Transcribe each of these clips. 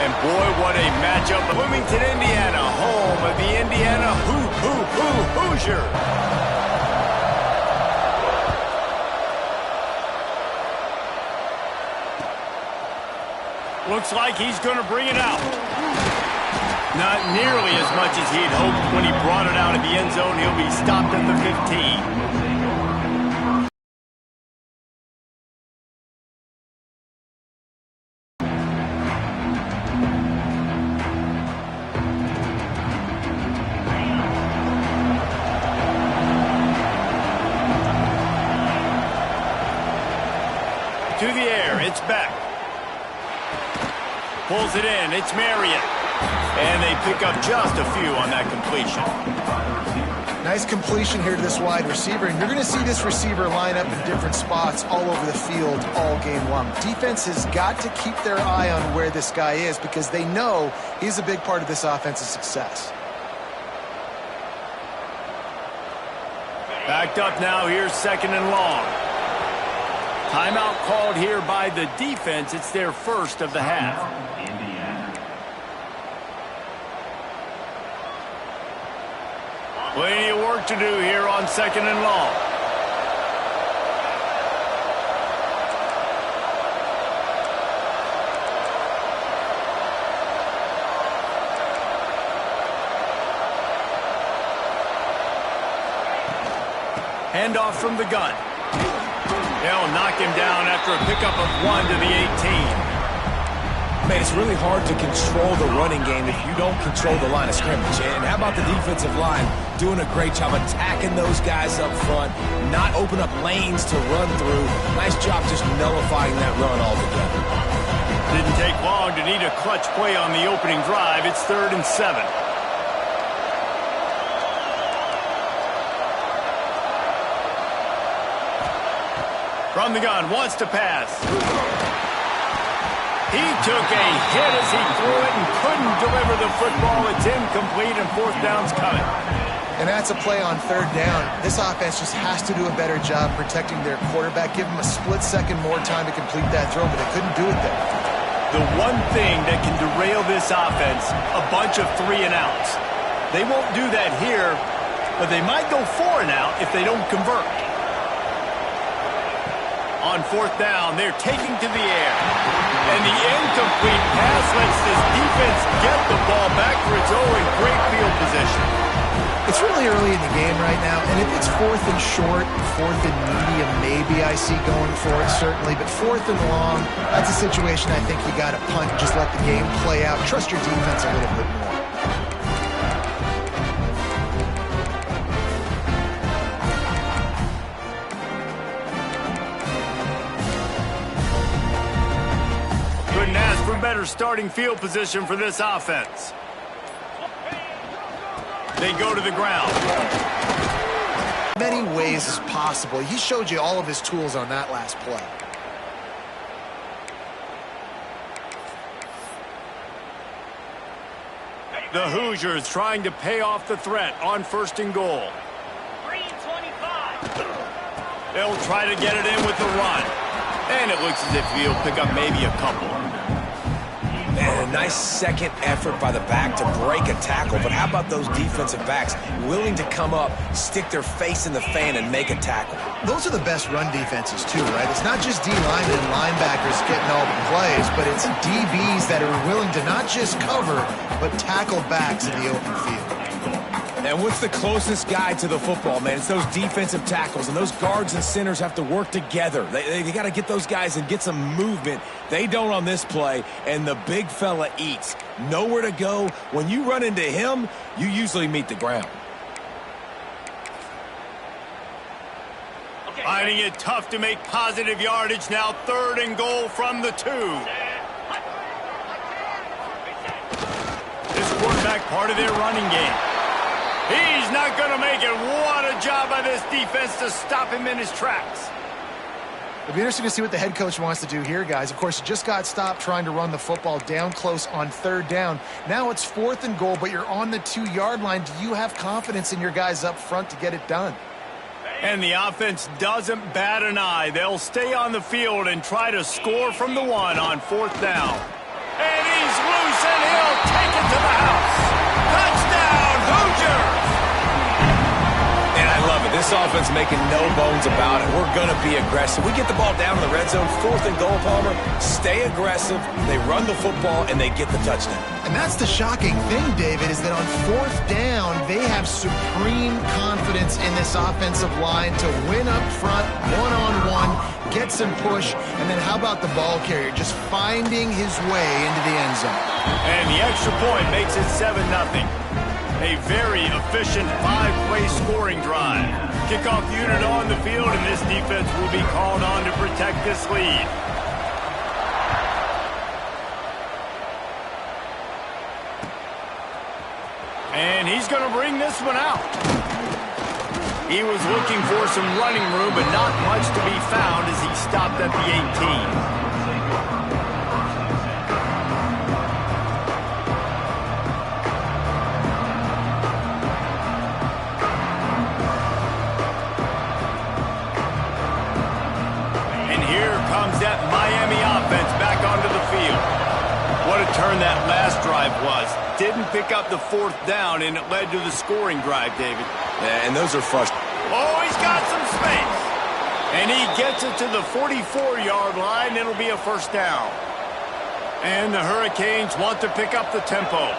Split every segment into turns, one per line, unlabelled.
And boy, what a matchup. Bloomington, Indiana, home of the Indiana Hoosiers. Looks like he's going to bring it out. Not nearly as much as he'd hoped when he brought it out of the end zone. He'll be stopped at the 15. To the air, it's back. Pulls it in, it's Marriott. And they pick up just a few on that completion.
Nice completion here to this wide receiver, and you're going to see this receiver line up in different spots all over the field all game long. Defense has got to keep their eye on where this guy is because they know he's a big part of this offense's success.
Backed up now, here's 2nd and long. Timeout called here by the defense. It's their first of the half. Plenty of work to do here on 2nd and long. Handoff from the gun. They'll knock him down after a pickup of 1 to the 18.
Man, it's really hard to control the running game if you don't control the line of scrimmage. And how about the defensive line doing a great job attacking those guys up front, not open up lanes to run through. Nice job just nullifying that run altogether.
Didn't take long to need a clutch play on the opening drive. It's 3rd and 7. From the gun, wants to pass. He took a hit as he threw it and couldn't deliver the football. It's incomplete and 4th down's coming.
And that's a play on 3rd down. This offense just has to do a better job protecting their quarterback. Give him a split second more time to complete that throw, but they couldn't do it there.
The one thing that can derail this offense, a bunch of 3 and outs. They won't do that here, but they might go 4 and out if they don't convert. On 4th down, they're taking to the air. And the incomplete pass lets this defense get the ball back for its own in great field position.
It's really early in the game right now, and if it's 4th and short, 4th and medium, maybe I see going for it, certainly. But 4th and long, that's a situation I think you got to punt and just let the game play out. Trust your defense a little bit more.
Couldn't ask for better starting field position for this offense. They go to the ground.
Many ways as possible. He showed you all of his tools on that last play.
The Hoosiers trying to pay off the threat on 1st and goal.
3:25.
They'll try to get it in with the run. And it looks as if he'll pick up maybe a couple.
And a nice second effort by the back to break a tackle. But how about those defensive backs willing to come up, stick their face in the fan, and make a tackle?
Those are the best run defenses, too, right? It's not just D-linemen and linebackers getting all the plays, but it's DBs that are willing to not just cover, but tackle backs in the open field.
And what's the closest guy to the football, man? It's those defensive tackles, and those guards and centers have to work together. They got to get those guys and get some movement. They don't on this play, and the big fella eats. Nowhere to go. When you run into him, you usually meet the ground.
Finding it tough to make positive yardage now. 3rd and goal from the 2. This quarterback part of their running game. He's not going to make it. What a job by this defense to stop him in his tracks.
It'll be interesting to see what the head coach wants to do here, guys. Of course, you just got stopped trying to run the football down close on 3rd down. Now it's 4th and goal, but you're on the 2-yard line. Do you have confidence in your guys up front to get it done?
And the offense doesn't bat an eye. They'll stay on the field and try to score from the 1 on 4th down. And He's loose, and he'll take it to the house. Touchdown, Hoosiers!
And I love it. This offense making no bones about it. We're going to be aggressive. We get the ball down in the red zone, 4th and goal, Palmer. Stay aggressive. They run the football, and they get the touchdown.
And that's the shocking thing, David, is that on 4th down, they have supreme confidence in this offensive line to win up front, one-on-one, get some push, and then how about the ball carrier just finding his way into the end zone?
And the extra point makes it 7-0. A very efficient 5-play scoring drive. Kickoff unit on the field, and this defense will be called on to protect this lead. And he's going to bring this one out. He was looking for some running room, but not much to be found as he stopped at the 18. That Miami offense back onto the field. What a turn that last drive was. Didn't pick up the 4th down, and it led to the scoring drive, David.
Yeah, and those are frustrating.
Oh, he's got some space. And he gets it to the 44-yard line. It'll be a 1st down. And the Hurricanes want to pick up the tempo.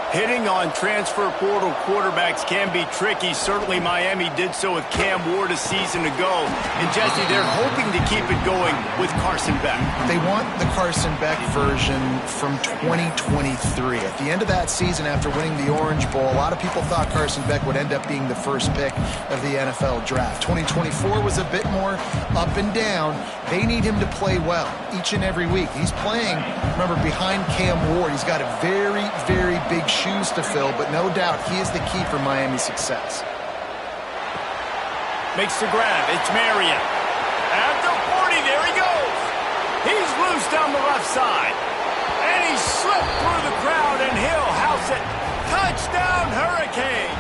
Hitting on transfer portal quarterbacks can be tricky. Certainly Miami did so with Cam Ward a season ago. And Jesse, they're hoping to keep it going with Carson Beck.
They want the Carson Beck version from 2023. At the end of that season, after winning the Orange Bowl, a lot of people thought Carson Beck would end up being the first pick of the NFL draft. 2024 was a bit more up and down. They need him to play well each and every week. He's playing, remember, behind Cam Ward. He's got a very, very big shoes to fill, but no doubt he is the key for Miami's success.
Makes the grab. It's Marion. At the 40, there he goes. He's loose down the left side. And he slipped through the crowd, and he'll house it. Touchdown, Hurricanes.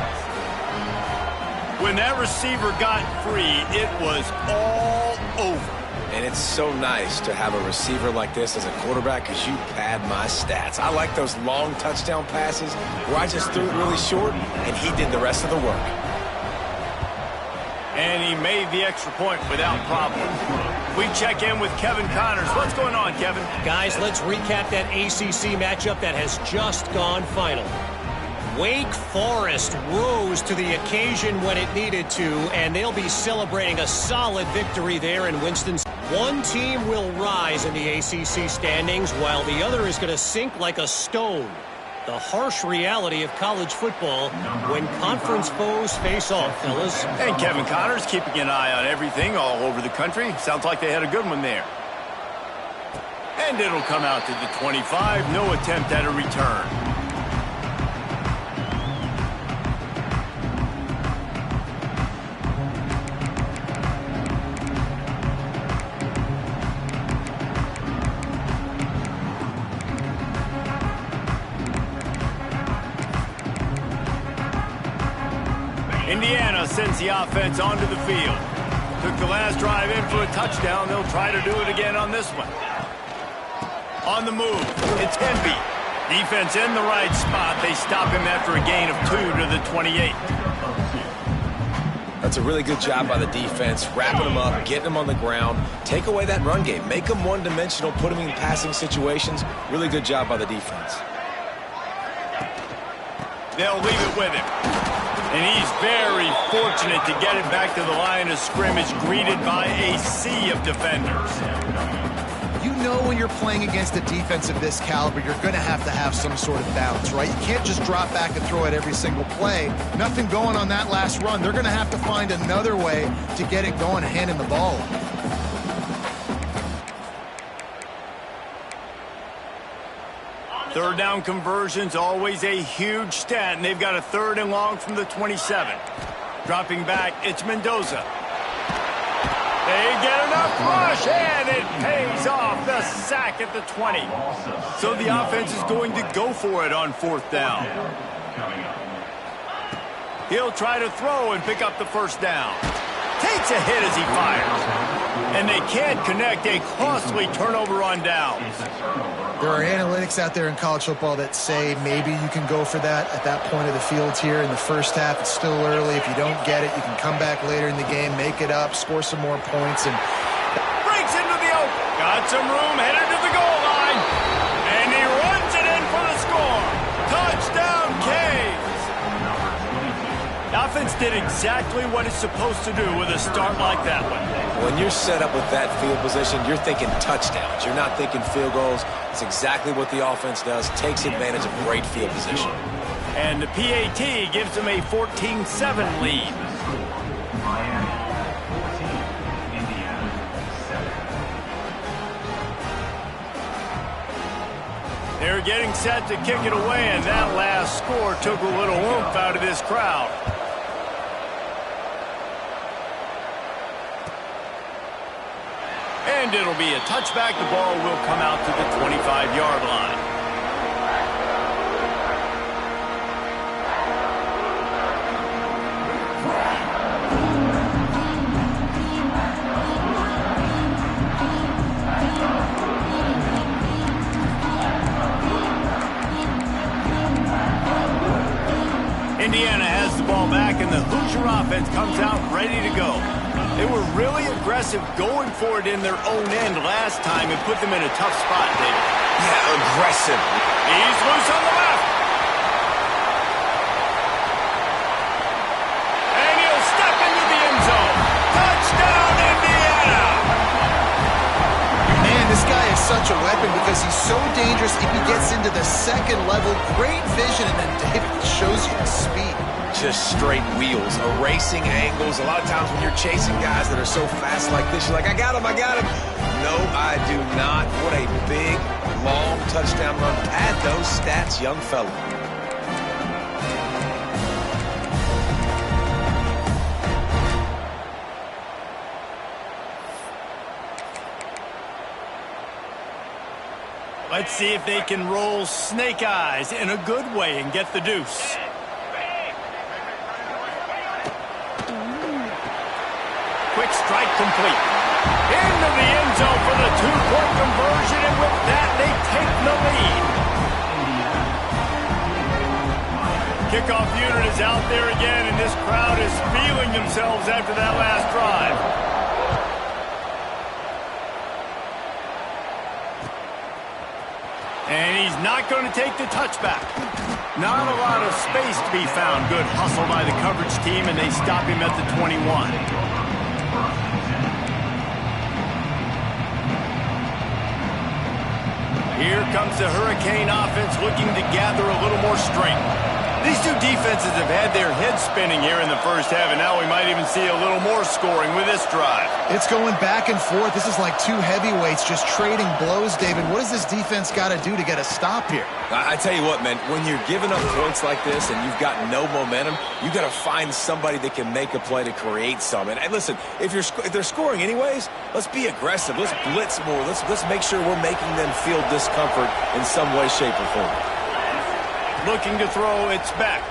When that receiver got free, it was all over.
And it's so nice to have a receiver like this as a quarterback because you pad my stats. I like those long touchdown passes where I just threw it really short and he did the rest of the work.
And he made the extra point without problem. We check in with Kevin Connors. What's going on, Kevin?
Guys, let's recap that ACC matchup that has just gone final. Wake Forest rose to the occasion when it needed to, and they'll be celebrating a solid victory there in Winston. One team will rise in the ACC standings, while the other is going to sink like a stone. The harsh reality of college football when conference foes face off, fellas.
And Kevin Connors keeping an eye on everything all over the country. Sounds like they had a good one there. And it'll come out to the 25. No attempt at a return. Indiana sends the offense onto the field. Took the last drive in for a touchdown. They'll try to do it again on this one. On the move, it's Indy. Defense in the right spot. They stop him after a gain of 2 to the 28.
That's a really good job by the defense, wrapping him up, getting him on the ground. Take away that run game. Make him one-dimensional, put him in passing situations. Really good job by the defense.
They'll leave it with him. And he's very fortunate to get it back to the line of scrimmage, greeted by a sea of defenders.
You know when you're playing against a defense of this caliber, you're going to have some sort of balance, right? You can't just drop back and throw it every single play. Nothing going on that last run. They're going to have to find another way to get it going, handing the ball off.
Third down conversions, always a huge stat, and they've got a 3rd and long from the 27. Dropping back, it's Mendoza. They get enough rush, and it pays off. The sack at the 20. So the offense is going to go for it on 4th down. He'll try to throw and pick up the 1st down. Takes a hit as he fires. And they can't connect a costly turnover on downs.
There are analytics out there in college football that say maybe you can go for that at that point of the field here in the first half. It's still early. If you don't get it, you can come back later in the game, make it up, score some more points. And
breaks into the open. Got some room, headed to the goal line. And he runs it in for the score. Touchdown, Canes. The offense did exactly what it's supposed to do with a start like that one.
When you're set up with that field position, you're thinking touchdowns. You're not thinking field goals. It's exactly what the offense does. Takes advantage of great field position.
And the PAT gives them a 14-7 lead. They're getting set to kick it away, and that last score took a little oomph out of this crowd. And it'll be a touchback. The ball will come out to the 25-yard line. Indiana has the ball back, and the Hoosier offense comes out ready to go. They were really aggressive going for it in their own end last time and put them in a tough spot, David.
Yeah, aggressive.
He's loose on the left. And he'll step into the end zone. Touchdown, Indiana!
man, this guy is such a weapon because he's so dangerous if he gets into the second level. Great vision, and then David shows you the speed.
Just straight wheels, erasing angles. A lot of times when you're chasing guys that are so fast like this, you're like, I got him, I got him. No, I do not. What a big, long touchdown run. Pad those stats, young fella.
Let's see if they can roll snake eyes in a good way and get the deuce. Quick strike complete. Into the end zone for the two-point conversion, and with that, they take the lead. Kickoff unit is out there again, and this crowd is feeling themselves after that last drive. And he's not going to take the touchback. Not a lot of space to be found. Good hustle by the coverage team, and they stop him at the 21. Here comes the Hurricane offense looking to gather a little more strength. These two defenses have had their heads spinning here in the first half, and now we might even see a little more scoring with this drive.
It's going back and forth. This is like two heavyweights just trading blows, David. What does this defense got to do to get a stop here?
I tell you what, man, when you're giving up points like this and you've got no momentum, you got to find somebody that can make a play to create some. And listen, if they're scoring anyways, let's be aggressive. Let's blitz more. Let's make sure we're making them feel discomfort in some way, shape, or form.
Looking to throw, it's back.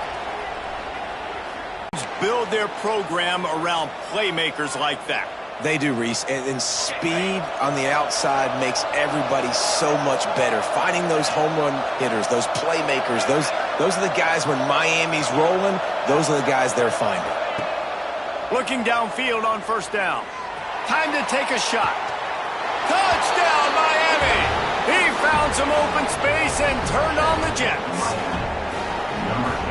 Build their program around playmakers like that.
They do, Reese, and speed on the outside makes everybody so much better. Finding those home run hitters, those playmakers, those are the guys when Miami's rolling, those are the guys they're finding.
Looking downfield on first down. Time to take a shot. Touchdown, Miami! He found some open space and turned on the Jets.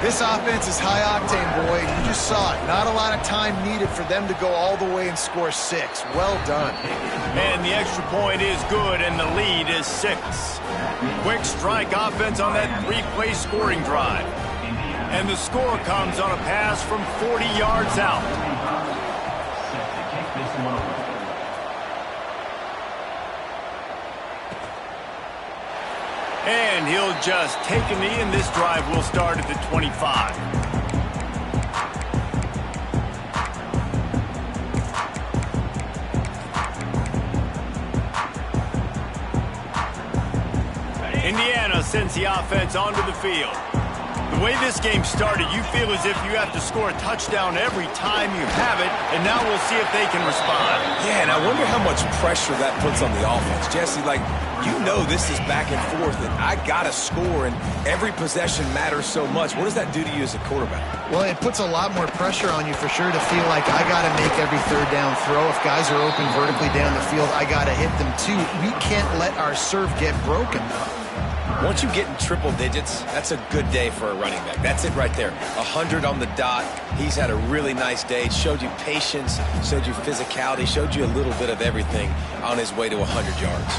This offense is high octane, boy. You just saw it. Not a lot of time needed for them to go all the way and score 6. Well done.
And the extra point is good, and the lead is 6. Quick strike offense on that 3-play scoring drive. And the score comes on a pass from 40 yards out. And he'll just take a knee, and this drive will start at the 25. Indiana sends the offense onto the field. The way this game started, you feel as if you have to score a touchdown every time you have it, and now we'll see if they can respond.
Yeah, and I wonder how much pressure that puts on the offense. Jesse, like, you know this is back and forth, and I got to score, and every possession matters so much. What does that do to you as a quarterback?
Well, it puts a lot more pressure on you for sure to feel like I got to make every third down throw. If guys are open vertically down the field, I got to hit them too. We can't let our serve get broken.
Once you get in triple digits, that's a good day for a running back. That's it right there. 100 on the dot. He's had a really nice day. Showed you patience, showed you physicality, showed you a little bit of everything on his way to 100 yards.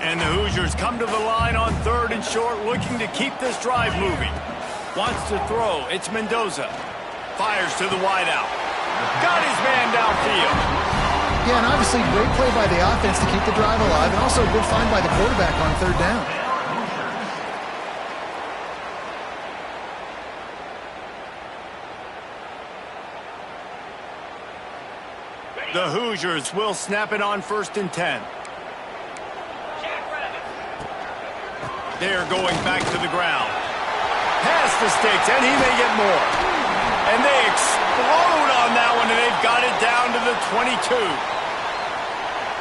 And the Hoosiers come to the line on 3rd and short, looking to keep this drive moving. Wants to throw. It's Mendoza. Fires to the wideout. Got his man downfield.
Yeah, and obviously great play by the offense to keep the drive alive, and also a good find by the quarterback on 3rd down.
The Hoosiers will snap it on 1st and 10. They're going back to the ground. Past the sticks, and he may get more. And they explode on that one, and they've got it down to the 22.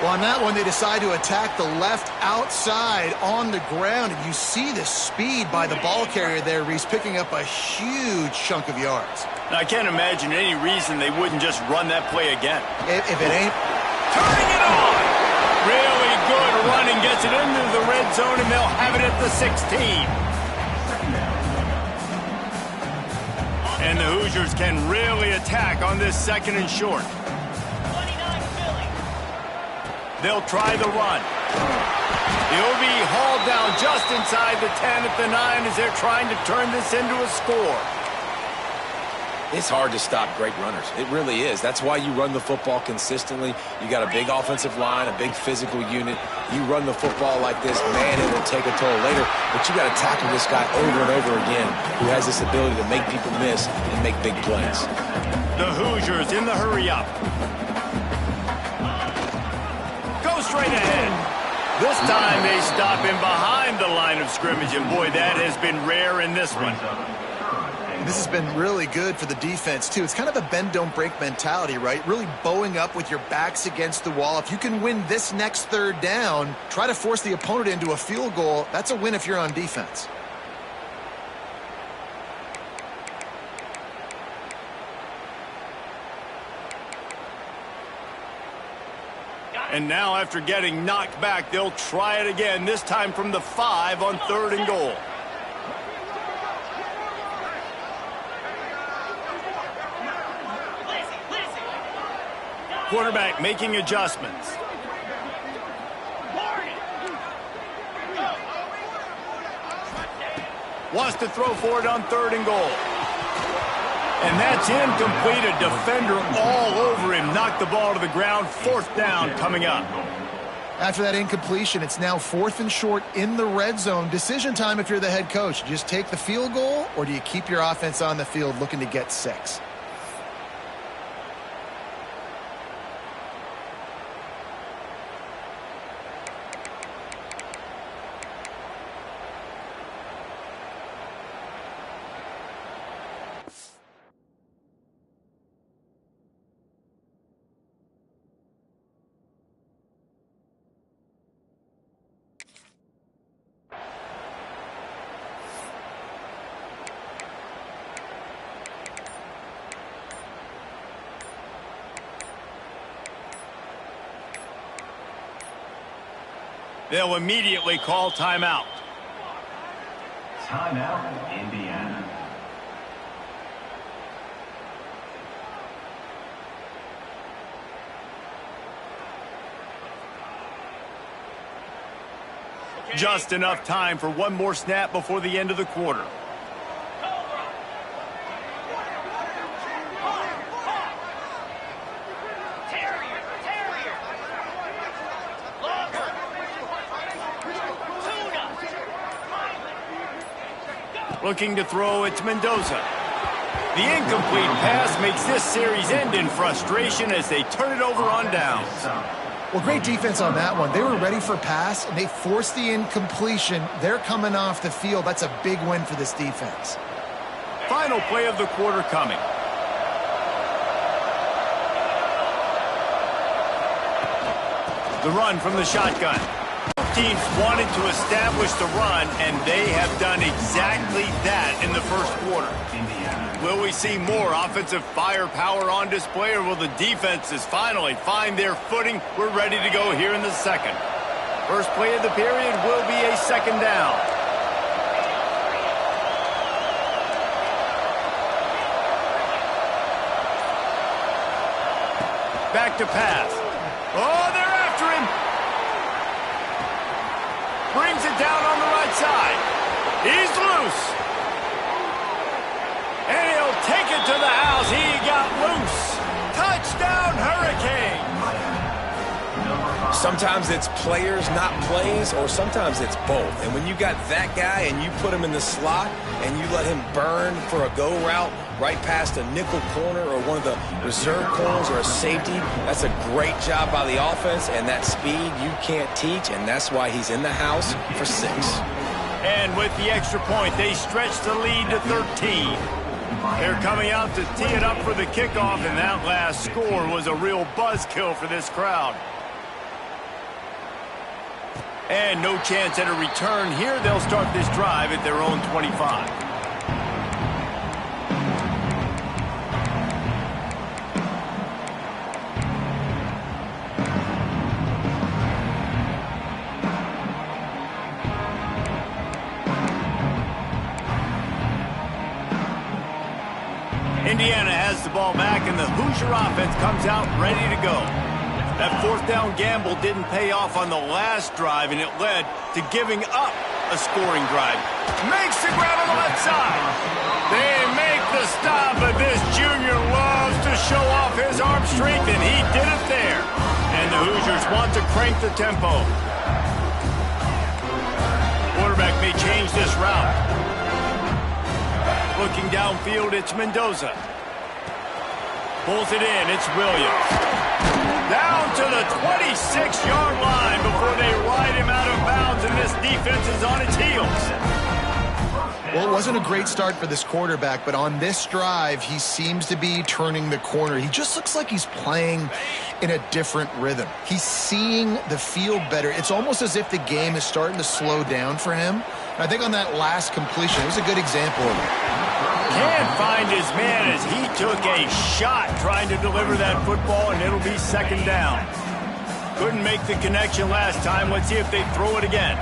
Well, on that one, they decide to attack the left outside on the ground, and you see the speed by the ball carrier there, Reese, picking up a huge chunk of yards.
Now, I can't imagine any reason they wouldn't just run that play again.
If it ain't...
Turning it on! Really good running, gets it into the red zone, and they'll have it at the 16. And the Hoosiers can really attack on this 2nd and short. They'll try the run. He'll be hauled down just inside the 10 at the 9 as they're trying to turn this into a score.
It's hard to stop great runners. It really is. That's why you run the football consistently. You got a big offensive line, a big physical unit. You run the football like this, man, it will take a toll later. But you got to tackle this guy over and over again who has this ability to make people miss and make big plays.
The Hoosiers in the hurry-up. Straight ahead. This time they stop him behind the line of scrimmage, and boy, that has been rare in this one.
This has been really good for the defense, too. It's kind of a bend-don't-break mentality, right? Really bowing up with your backs against the wall. If you can win this next 3rd down, try to force the opponent into a field goal. That's a win if you're on defense.
And now, after getting knocked back, they'll try it again, this time from the 5 on 3rd and goal. Quarterback making adjustments. Wants to throw for it on 3rd and goal. And that's incomplete. A defender all over him. Knocked the ball to the ground. 4th down coming up.
After that incompletion, it's now 4th and short in the red zone. Decision time if you're the head coach. Just take the field goal, or do you keep your offense on the field looking to get 6?
They'll immediately call timeout.
Timeout, Indiana.
Just enough time for one more snap before the end of the quarter. Looking to throw, it's Mendoza. The incomplete pass makes this series end in frustration as they turn it over on downs.
Well, great defense on that one. They were ready for pass, and they forced the incompletion. They're coming off the field. That's a big win for this defense.
Final play of the quarter coming. The run from the shotgun. Both teams wanted to establish the run, and they have done exactly that in the first quarter. Will we see more offensive firepower on display, or will the defenses finally find their footing? We're ready to go here in the second. First play of the period will be a second down. Back to pass. Oh, they're after him. Brings it down on the right side. He's loose. And he'll take it to the house. He got loose. Touchdown, Hurricane.
Sometimes it's players, not plays, or sometimes it's both. And when you got that guy and you put him in the slot and you let him burn for a go route right past a nickel corner or one of the reserve corners or a safety, that's a great job by the offense, and that speed you can't teach, and that's why he's in the house for 6.
And with the extra point, they stretch the lead to 13. They're coming out to tee it up for the kickoff, and that last score was a real buzzkill for this crowd. And no chance at a return here. They'll start this drive at their own 25. Indiana has the ball back, and the Hoosier offense comes out ready to go. That fourth down gamble didn't pay off on the last drive, and it led to giving up a scoring drive. Makes the grab on the left side. They make the stop, but this junior loves to show off his arm strength, and he did it there. And the Hoosiers want to crank the tempo. Quarterback may change this route. Looking downfield, it's Mendoza. Pulls it in, it's Williams. Down to the 26-yard line before they ride him out of bounds, and this defense is on its heels.
Well, it wasn't a great start for this quarterback, but on this drive, he seems to be turning the corner. He just looks like he's playing in a different rhythm. He's seeing the field better. It's almost as if the game is starting to slow down for him. And I think on that last completion, it was a good example of it.
Can't find his man as he took a shot trying to deliver that football, and it'll be second down. Couldn't make the connection last time. Let's see if they throw it again.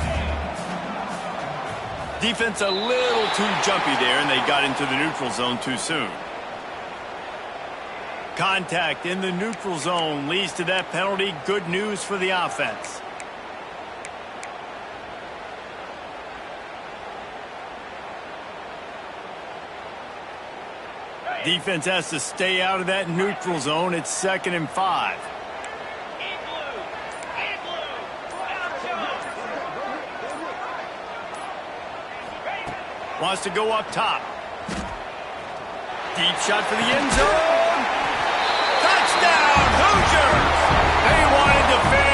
Defense a little too jumpy there, and they got into the neutral zone too soon. Contact in the neutral zone leads to that penalty. Good news for the offense. Defense has to stay out of that neutral zone. It's 2nd and 5. Wants to go up top. Deep shot for the end zone. Touchdown, Hoosiers! They wanted to finish